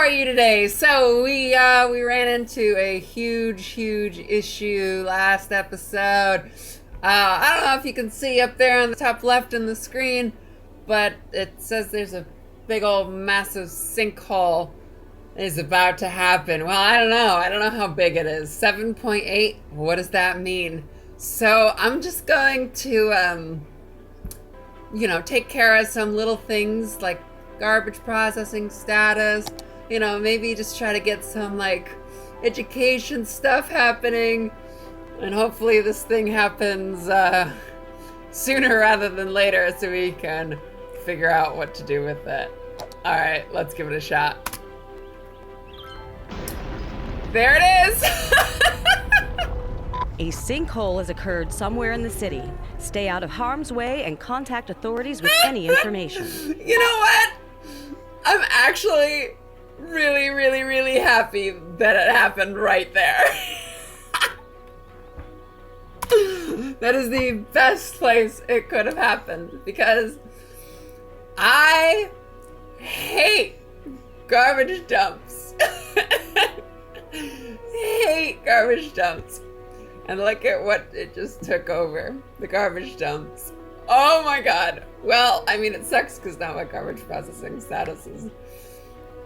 are you today? So we ran into a huge issue last episode. I don't know if you can see up there on the top left in the screen, but it says there's a big old massive sinkhole is about to happen. Well, I don't know. I don't know how big it is. 7.8? What does that mean? So I'm just going to, take care of some little things like garbage processing status. Maybe just try to get some, education stuff happening. And hopefully this thing happens sooner rather than later so we can figure out what to do with it. All right, let's give it a shot. There it is! A sinkhole has occurred somewhere in the city. Stay out of harm's way and contact authorities with any information. You know what? I'm actually really happy that it happened right there. That is the best place it could have happened because I hate garbage dumps. Hate garbage dumps. And look at what it just took over. The garbage dumps. Oh my god. Well, I mean, it sucks because now my garbage processing status is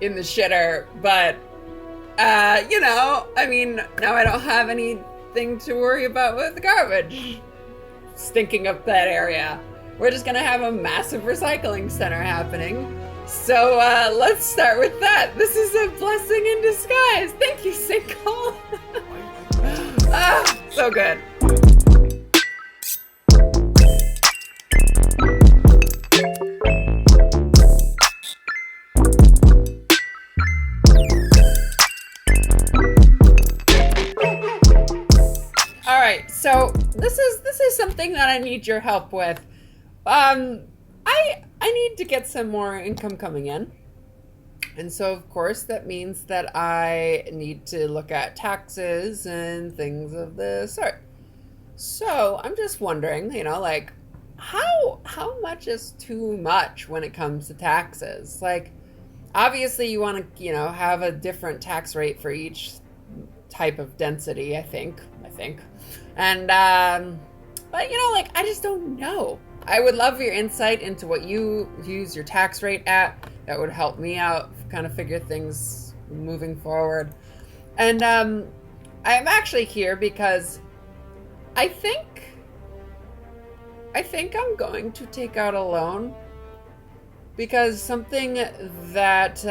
in the shitter. But, now I don't have anything to worry about with the garbage stinking up that area. We're just going to have a massive recycling center happening. So let's start with that. This is a blessing in disguise. Thank you, sinkhole. So good. All right, so this is something that I need your help with. I need to get some more income coming in. And so, of course, that means that I need to look at taxes and things of the sort. So I'm just wondering, how much is too much when it comes to taxes? Like, obviously you want to, have a different tax rate for each type of density, I think. And, but, I just don't know. I would love your insight into what you use your tax rate at. That would help me out, kind of figure things moving forward. And I'm actually here because I think I'm going to take out a loan because something that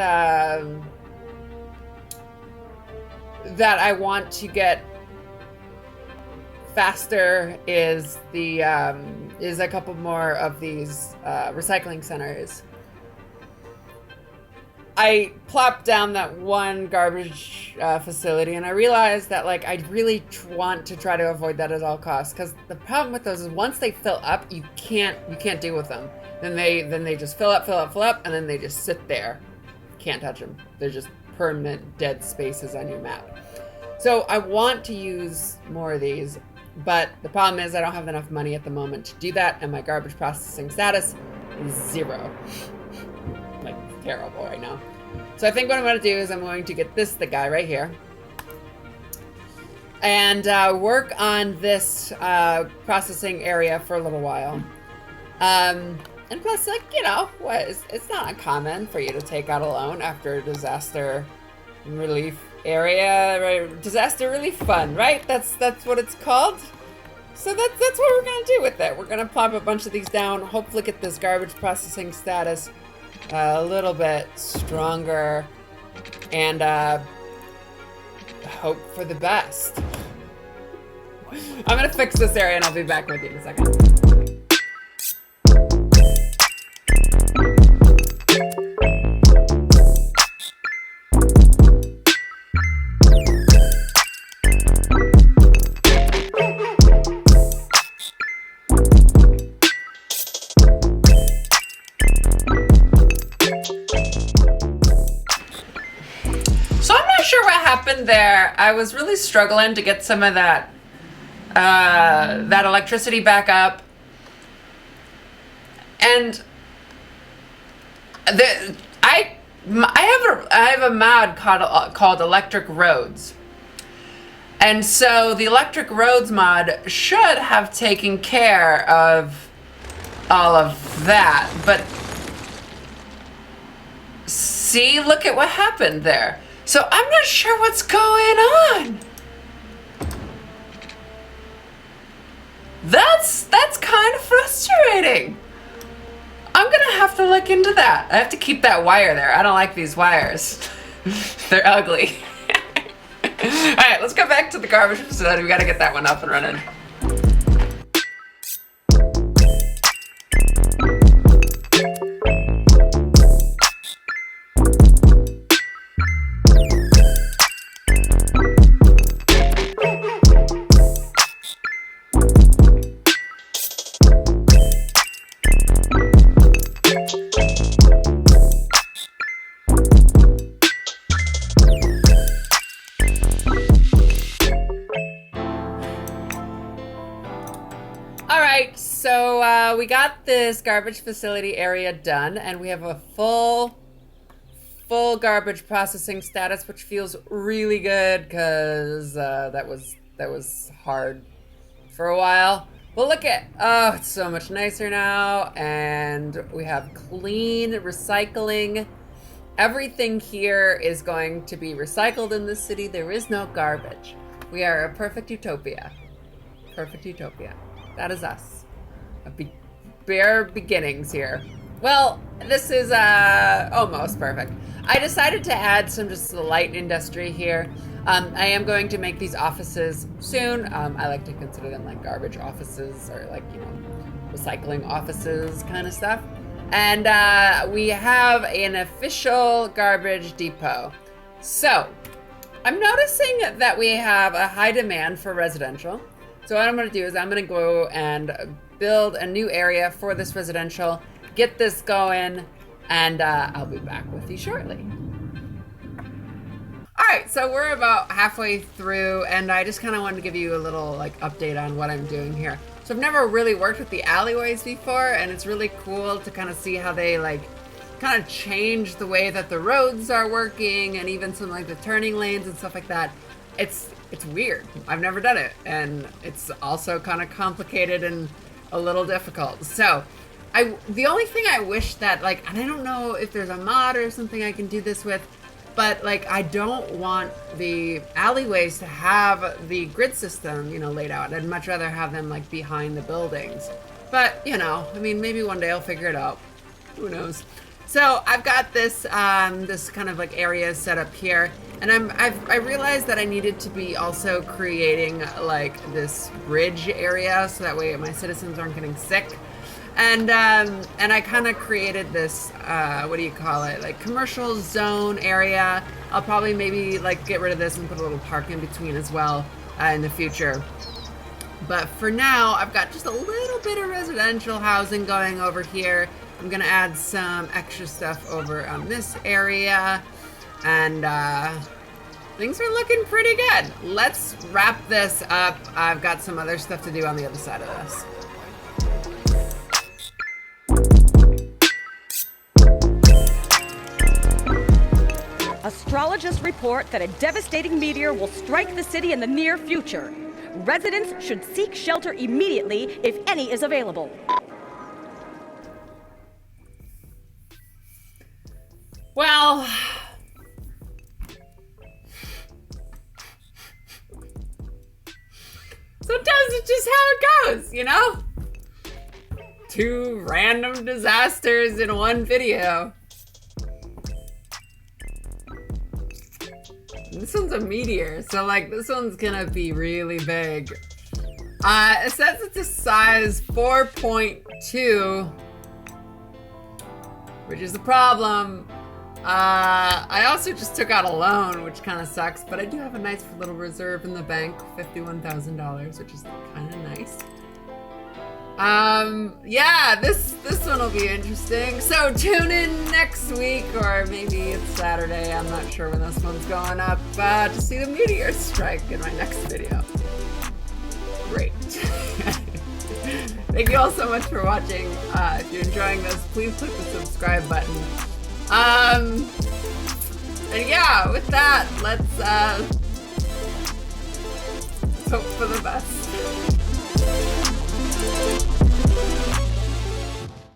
that I want to get faster is a couple more of these recycling centers. I plopped down that one garbage facility and I realized that I really want to try to avoid that at all costs, because the problem with those is once they fill up, you can't deal with them. Then they just fill up and then they just sit there. Can't touch them. They're just permanent dead spaces on your map. So I want to use more of these, but the problem is I don't have enough money at the moment to do that, and my garbage processing status is 0. Terrible right now. So I think what I'm going to do is I'm going to get the guy right here and work on this processing area for a little while. And plus, it's not uncommon for you to take out a loan after a disaster relief area, right? Disaster relief fund, right? That's what it's called. So that's what we're going to do with it. We're going to plop a bunch of these down, hopefully get this garbage processing status a little bit stronger, and hope for the best. I'm gonna fix this area and I'll be back with you in a second. There, I was really struggling to get some of that electricity back up, and I have I have a mod called Electric Roads. And so the Electric Roads mod should have taken care of all of that. But see, look at what happened there. So I'm not sure what's going on. That's kind of frustrating. I'm gonna have to look into that. I have to keep that wire there. I don't like these wires. They're ugly. All right, let's go back to the garbage facility. We gotta get that one up and running. So we got this garbage facility area done, and we have a full garbage processing status, which feels really good because that was hard for a while. But look at, oh, it's so much nicer now, and we have clean recycling. Everything here is going to be recycled in this city. There is no garbage. We are a perfect utopia. Perfect utopia. That is us. Bare beginnings here. Well, this is almost perfect. I decided to add some just light industry here. I am going to make these offices soon. I like to consider them like garbage offices or like, you know, recycling offices kind of stuff. And we have an official garbage depot. So I'm noticing that we have a high demand for residential. So what I'm going to do is I'm going to go and build a new area for this residential, get this going, and I'll be back with you shortly. All right, so we're about halfway through, and I just kind of wanted to give you a little like update on what I'm doing here. So I've never really worked with the alleyways before, and it's really cool to kind of see how they like kind of change the way that the roads are working, and even some like the turning lanes and stuff like that. It's weird. I've never done it, and it's also kind of complicated and a little difficult. So the only thing I wish that like, and I don't know if there's a mod or something I can do this with, but like I don't want the alleyways to have the grid system, you know, laid out. I'd much rather have them like behind the buildings. But, you know, I mean, maybe one day I'll figure it out. Who knows? So I've got this this kind of like area set up here, and I realized that I needed to be also creating like this bridge area so that way my citizens aren't getting sick. And I kind of created this what do you call it, like commercial zone area. I'll probably maybe like get rid of this and put a little park in between as well in the future. But for now, I've got just a little bit of residential housing going over here. I'm gonna add some extra stuff over on this area, and things are looking pretty good. Let's wrap this up. I've got some other stuff to do on the other side of this. Astrologists report that a devastating meteor will strike the city in the near future. Residents should seek shelter immediately if any is available. Well, sometimes it's just how it goes, you know? 2 random disasters in one video. This one's a meteor, so like this one's gonna be really big. It says it's a size 4.2, which is a problem. I also just took out a loan, which kind of sucks, but I do have a nice little reserve in the bank, $51,000, which is kind of nice. Yeah, this one will be interesting. So tune in next week, or maybe it's Saturday, I'm not sure when this one's going up, to see the meteor strike in my next video. Great. Thank you all so much for watching. If you're enjoying this, please click the subscribe button. And yeah, with that, let's hope for